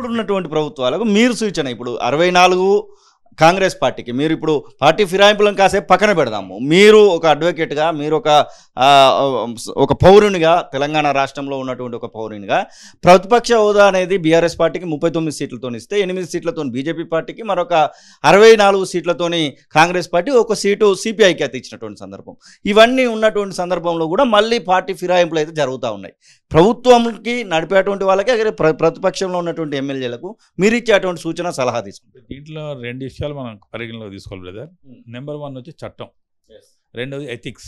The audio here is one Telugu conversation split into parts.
ఇప్పుడున్నటువంటి ప్రభుత్వాలకు మీరు సూచన, ఇప్పుడు 64 కాంగ్రెస్ పార్టీకి, మీరు ఇప్పుడు పార్టీ ఫిరాయింపులను కాసేపు పక్కన పెడదాము, మీరు ఒక అడ్వకేట్గా, మీరు ఒక పౌరునిగా, తెలంగాణ రాష్ట్రంలో ఉన్నటువంటి ఒక పౌరునిగా, ప్రతిపక్ష హోదా అనేది బీఆర్ఎస్ పార్టీకి 39 సీట్లతో ఇస్తే 8 సీట్లతో బీజేపీ పార్టీకి, మరొక 64 సీట్లతోని కాంగ్రెస్ పార్టీ, ఒక సీటు సిపిఐకి అయితే ఇచ్చినటువంటి సందర్భం. ఇవన్నీ ఉన్నటువంటి సందర్భంలో కూడా మళ్ళీ పార్టీ ఫిరాయింపులు అయితే జరుగుతూ ఉన్నాయి. ప్రభుత్వంకి నడిపేటువంటి వాళ్ళకి, అలాగే ప్రతిపక్షంలో ఉన్నటువంటి ఎమ్మెల్యేలకు మీరు ఇచ్చేటువంటి సూచన, సలహా తీసుకుంటారు. దీంట్లో 2 విషయాలు మనం పరిగణలోకి తీసుకోవాలి బ్రదర్. నెంబర్ 1 వచ్చి చట్టం, రెండోది ఎథిక్స్.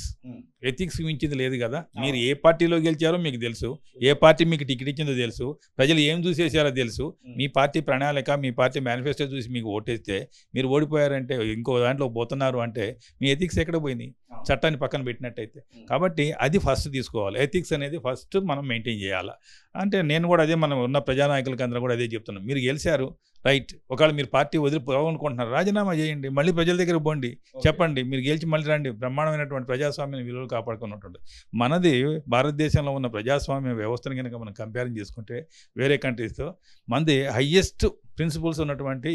ఎథిక్స్ మించింది లేదు కదా. మీరు ఏ పార్టీలో గెలిచారో మీకు తెలుసు, ఏ పార్టీ మీకు టికెట్ ఇచ్చిందో తెలుసు, ప్రజలు ఏం చూసేసారో తెలుసు. మీ పార్టీ ప్రణాళిక, మీ పార్టీ మేనిఫెస్టో చూసి మీకు ఓటేస్తే మీరు ఓడిపోయారంటే, ఇంకో దాంట్లో పోతున్నారు అంటే మీ ఎథిక్స్ ఎక్కడ పోయినాయి? చట్టాన్ని పక్కన పెట్టినట్టయితే. కాబట్టి అది ఫస్ట్ తీసుకోవాలి. ఎథిక్స్ అనేది ఫస్ట్ మనం మెయింటైన్ చేయాలి. అంటే నేను కూడా అదే, మనం ఉన్న ప్రజానాయకులకి అందరూ కూడా అదే చెప్తున్నాం. మీరు గెలిచారు రైట్, ఒకవేళ మీరు పార్టీ వదిలిపోవాలనుకుంటున్నారు, రాజీనామా చేయండి, మళ్ళీ ప్రజల దగ్గర పోండి, చెప్పండి, మీరు గెలిచి మళ్ళీ రండి. బ్రహ్మాండమైనటువంటి ప్రజాస్వామ్య విలువలు కాపాడుకున్నటువంటి మనది భారతదేశంలో ఉన్న ప్రజాస్వామ్య వ్యవస్థను కనుక మనం కంపేరింగ్ చేసుకుంటే వేరే కంట్రీస్తో మనది హయ్యెస్ట్ ప్రిన్సిపల్స్ ఉన్నటువంటి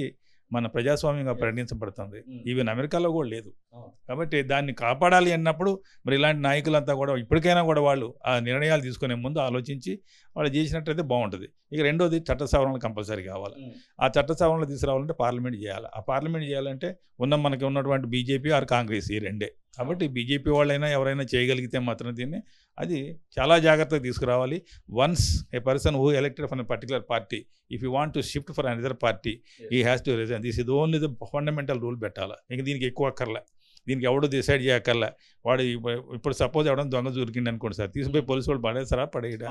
మన ప్రజాస్వామ్యంగా పరిగణించబడుతుంది. ఈవెన్ అమెరికాలో కూడా లేదు. కాబట్టి దాన్ని కాపాడాలి అన్నప్పుడు మరి ఇలాంటి నాయకులంతా కూడా ఇప్పటికైనా కూడా వాళ్ళు ఆ నిర్ణయాలు తీసుకునే ముందు ఆలోచించి వాళ్ళు చేసినట్టయితే బాగుంటుంది. ఇక రెండోది చట్ట సవరణలు కంపల్సరీ కావాలి. ఆ చట్ట సవరణలు తీసుకురావాలంటే పార్లమెంట్ చేయాలి. ఆ పార్లమెంట్ చేయాలంటే మనకి ఉన్నటువంటి బీజేపీ ఆర్ కాంగ్రెస్, ఈ రెండే. కాబట్టి బీజేపీ వాళ్ళైనా ఎవరైనా చేయగలిగితే మాత్రం దీన్ని అది చాలా జాగ్రత్తగా తీసుకురావాలి. Once A person who elected for a particular party, if you want to shift for another party, he has to resign. This is only the fundamental rule పెట్టాలి. ఇంక దీనికి ఎక్కువ అక్కర్లే, దీనికి ఎవడో డిసైడ్ చేయక్కర్లే. వాడు ఇప్పుడు సపోజ్ ఎవడో దొంగ దొరికింది అనుకోండి సార్, తీసుకుపోయి పోలీసు వాళ్ళు పడేస్తారా, పడేయడా,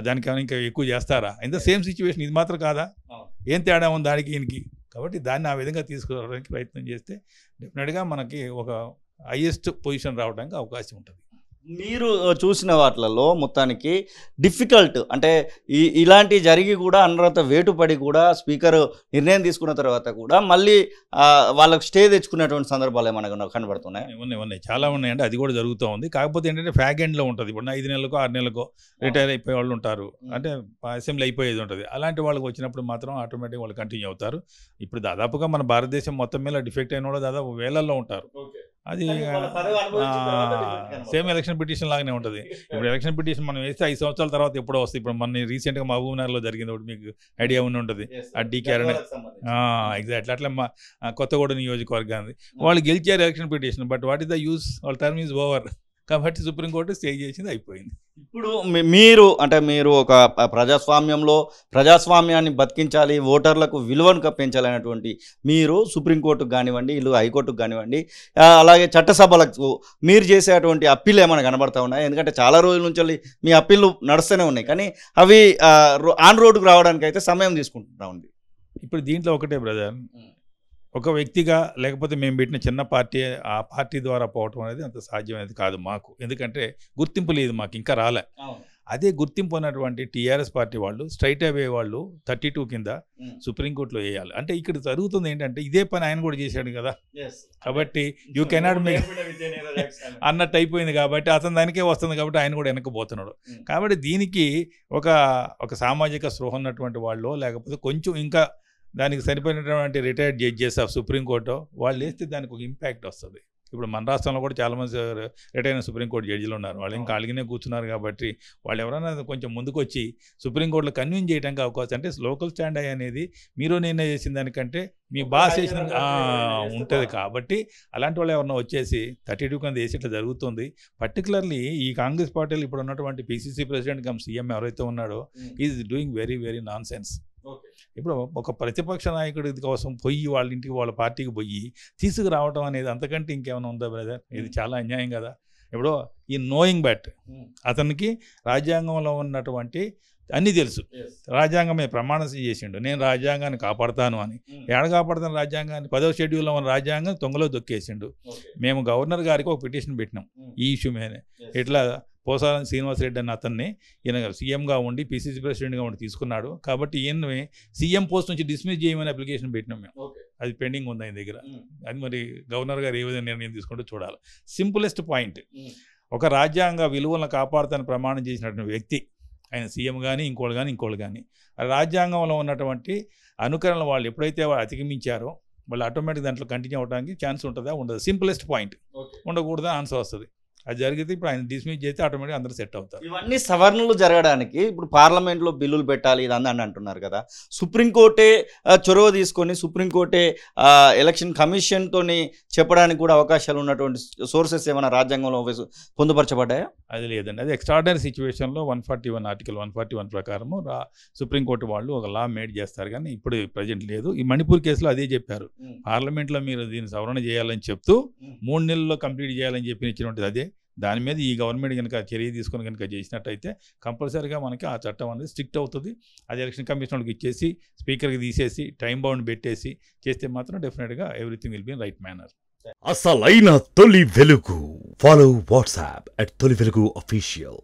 దానికి ఏమైనా ఇంకా ఎక్కువ చేస్తారా? ఇన్ ద సేమ్ సిచ్యువేషన్ ఇది మాత్రం కాదా? ఏం తేడా ఉంది దానికి ఈయనకి? కాబట్టి దాన్ని ఆ విధంగా తీసుకురావడానికి ప్రయత్నం చేస్తే డెఫినెట్గా మనకి ఒక హైయెస్ట్ పొజిషన్ రావడానికి అవకాశం ఉంటుంది. మీరు చూసిన వాటిలలో మొత్తానికి డిఫికల్ట్ అంటే ఇలాంటివి జరిగి కూడా అనర్హత వేటుపడి కూడా స్పీకర్ నిర్ణయం తీసుకున్న తర్వాత కూడా మళ్ళీ వాళ్ళకు స్టే తెచ్చుకునేటువంటి సందర్భాలు ఏమైనా కనబడుతున్నాయి? ఉన్నాయి, చాలా ఉన్నాయండి. అది కూడా జరుగుతూ ఉంది. కాకపోతే ఏంటంటే ఫ్యాగ్ ఎండ్లో ఉంటుంది. ఇప్పుడు 5 నెలలకో 6 నెలలకో రిటైర్ అయిపోయే వాళ్ళు ఉంటారు, అంటే అసెంబ్లీ అయిపోయేది ఉంటుంది. అలాంటి వాళ్ళకి వచ్చినప్పుడు మాత్రం ఆటోమేటిక్గా వాళ్ళు కంటిన్యూ అవుతారు. ఇప్పుడు దాదాపుగా మన భారతదేశం మొత్తం మీద డిఫెక్ట్ అయిన వాళ్ళు దాదాపు వేలల్లో ఉంటారు. అది సేమ్ ఎలక్షన్ పిటిషన్ లాగానే ఉంటుంది. ఇప్పుడు ఎలక్షన్ పిటిషన్ మనం వేస్తే 5 సంవత్సరాల తర్వాత ఎప్పుడో వస్తుంది. ఇప్పుడు మన రీసెంట్గా మహబూబ్నగర్లో జరిగింది ఒకటి, మీకు ఐడియా ఉండి ఉంటుంది. ఆ డీకేఆర్ ఎగ్జాక్ట్లీ అట్లా మా కొత్తగూడ నియోజకవర్గాన్ని వాళ్ళు గెలిచారు election petition. But what is the use? వాళ్ళ టర్మ్ ఈజ్ ఓవర్. కాబట్టి సుప్రీంకోర్టు స్టే చేసింది, అయిపోయింది. ఇప్పుడు మీరు ఒక ప్రజాస్వామ్యాన్ని బతికించాలి, ఓటర్లకు విలువను పెంచాలనేటువంటి మీరు సుప్రీంకోర్టుకు కానివ్వండి, ఇల్లు హైకోర్టుకు కానివ్వండి, అలాగే చట్టసభలకు మీరు చేసేటువంటి అప్పీలు ఏమైనా కనబడతా ఉన్నాయి? ఎందుకంటే చాలా రోజుల నుంచి మీ అప్పీళ్ళు నడుస్తూనే ఉన్నాయి, కానీ అవి ఆన్ రోడ్డుకు రావడానికి అయితే సమయం తీసుకుంటా ఉంది. ఇప్పుడు దీంట్లో ఒకటే బ్రదర్, ఒక వ్యక్తిగా లేకపోతే మేము పెట్టిన చిన్న పార్టీ, ఆ పార్టీ ద్వారా పోవటం అనేది అంత సాధ్యమైనది కాదు మాకు. ఎందుకంటే గుర్తింపు లేదు, మాకు ఇంకా రాలే. అదే గుర్తింపు ఉన్నటువంటి టీఆర్ఎస్ పార్టీ వాళ్ళు స్ట్రైట్ అవే వాళ్ళు 32 కింద సుప్రీంకోర్టులో వేయాలి. అంటే ఇక్కడ జరుగుతుంది ఏంటంటే ఇదే పని ఆయన కూడా చేశాడు కదా, కాబట్టి యూ కెనాట్ మేక్ అన్నట్టు అయిపోయింది. కాబట్టి అతను దానికే వస్తుంది, కాబట్టి ఆయన కూడా వెనక్కిపోతున్నాడు. కాబట్టి దీనికి ఒక సామాజిక స్పృహ ఉన్నటువంటి వాళ్ళు, లేకపోతే కొంచెం ఇంకా దానికి సరిపోయినటువంటి రిటైర్డ్ జడ్జెస్ ఆఫ్ సుప్రీంకోర్టు వాళ్ళు వేస్తే దానికి ఒక ఇంపాక్ట్ వస్తుంది. ఇప్పుడు మన రాష్ట్రంలో కూడా చాలామంది రిటైర్ అయిన సుప్రీంకోర్టు జడ్జిలు ఉన్నారు. వాళ్ళు ఇంకా అలిగినే కూర్చున్నారు. కాబట్టి వాళ్ళు ఎవరైనా కొంచెం ముందుకు వచ్చి సుప్రీంకోర్టులో కన్విన్స్ చేయడానికి అవకాశం, అంటే లోకల్ స్టాండ్ అనేది మీరు నిర్ణయం చేసిన దానికంటే మీ బాస్ చేసిన ఉంటుంది. కాబట్టి అలాంటి వాళ్ళు ఎవరన్నా వచ్చేసి 32 కింద వేసి ఇట్లా జరుగుతుంది. పర్టికులర్లీ ఈ కాంగ్రెస్ పార్టీలు ఇప్పుడు ఉన్నటువంటి పిసిసి ప్రెసిడెంట్ కమ్ సీఎం ఎవరైతే ఉన్నాడో is doing very very non sense. ఇప్పుడు ఒక ప్రతిపక్ష నాయకుడి కోసం పోయి వాళ్ళ ఇంటికి, వాళ్ళ పార్టీకి పోయి తీసుకురావడం అనేది అంతకంటే ఇంకేమైనా ఉందా బ్రదర్? ఇది చాలా అన్యాయం కదా. ఇప్పుడు ఈ నోయింగ్ బట్ అతనికి రాజ్యాంగంలో ఉన్నటువంటి అన్నీ తెలుసు. రాజ్యాంగం మీద ప్రమాణం చేసిండు, నేను రాజ్యాంగాన్ని కాపాడుతాను అని. ఏడ కాపాడుతాను రాజ్యాంగాన్ని? 10వ షెడ్యూల్లో ఉన్న రాజ్యాంగం తొంగలో దొక్కేసిండు. మేము గవర్నర్ గారికి ఒక పిటిషన్ పెట్టినాం ఈ ఇష్యూ మీదనే. ఇట్లా పోసారం శ్రీనివాసరెడ్డి అని అతన్ని ఈయన సీఎంగా ఉండి పిసిసి ప్రెసిడెంట్గా ఉండి తీసుకున్నాడు. కాబట్టి ఈయన్ని సీఎం పోస్ట్ నుంచి డిస్మిస్ చేయమని అప్లికేషన్ పెట్టినాం మేము. అది పెండింగ్ ఉంది ఆయన దగ్గర. అది మరి గవర్నర్ గారు ఏ విధంగా నిర్ణయం తీసుకుంటూ చూడాలి. సింపులెస్ట్ పాయింట్, ఒక రాజ్యాంగ విలువలను కాపాడుతాను ప్రమాణం చేసినటువంటి వ్యక్తి ఆయన సీఎం కానీ ఇంకోళ్ళు కానీ రాజ్యాంగంలో ఉన్నటువంటి అనుకరణలు వాళ్ళు ఎప్పుడైతే వాళ్ళు అతిక్రమించారో వాళ్ళు ఆటోమేటిక్ దాంట్లో కంటిన్యూ అవడానికి ఛాన్స్ ఉంటుందా ఉండదు. సింపులెస్ట్ పాయింట్ ఉండకూడదని ఆన్సర్ వస్తుంది. అది జరిగితే ఇప్పుడు ఆయన డిస్మిస్ చేస్తే ఆటోమేటిక్ అందరూ సెట్ అవుతారు. ఇవన్నీ సవరణలు జరగడానికి ఇప్పుడు పార్లమెంట్లో బిల్లులు పెట్టాలి ఇదని అని అంటున్నారు కదా. సుప్రీంకోర్టే చొరవ తీసుకొని సుప్రీంకోర్టే ఎలక్షన్ కమిషన్తో చెప్పడానికి కూడా అవకాశాలు ఉన్నటువంటి సోర్సెస్ ఏమైనా రాజ్యాంగంలో పొందుపరచబడ్డాయా? అది లేదండి. అది ఎక్స్ట్రాడినరీ సిచ్యువేషన్లో 141 ఆర్టికల్ 141 ప్రకారము సుప్రీంకోర్టు వాళ్ళు ఒక లా మేడ్ చేస్తారు. కానీ ఇప్పుడు ప్రజెంట్ లేదు. ఈ మణిపూర్ కేసులో అదే చెప్పారు. పార్లమెంట్లో మీరు దీన్ని సవరణ చేయాలని చెప్తూ 3 నెలల్లో కంప్లీట్ చేయాలని చెప్పి ఇచ్చినటువంటిది అదే. దాని మీద ఈ గవర్నమెంట్ కనుక చర్య తీసుకొని కనుక చేసినట్టయితే కంపల్సరీగా మనకి ఆ చట్టం అనేది స్ట్రిక్ట్ అవుతుంది. అది ఎలక్షన్ కమిషనర్కి ఇచ్చేసి స్పీకర్కి తీసేసి టైం బౌండ్ పెట్టేసి చేస్తే మాత్రం డెఫినెట్గా everything will be in right manner. అసలైన తొలి వెలుగు. ఫాలో వాట్సాప్ @తొలి వెలుగు అఫీషియల్.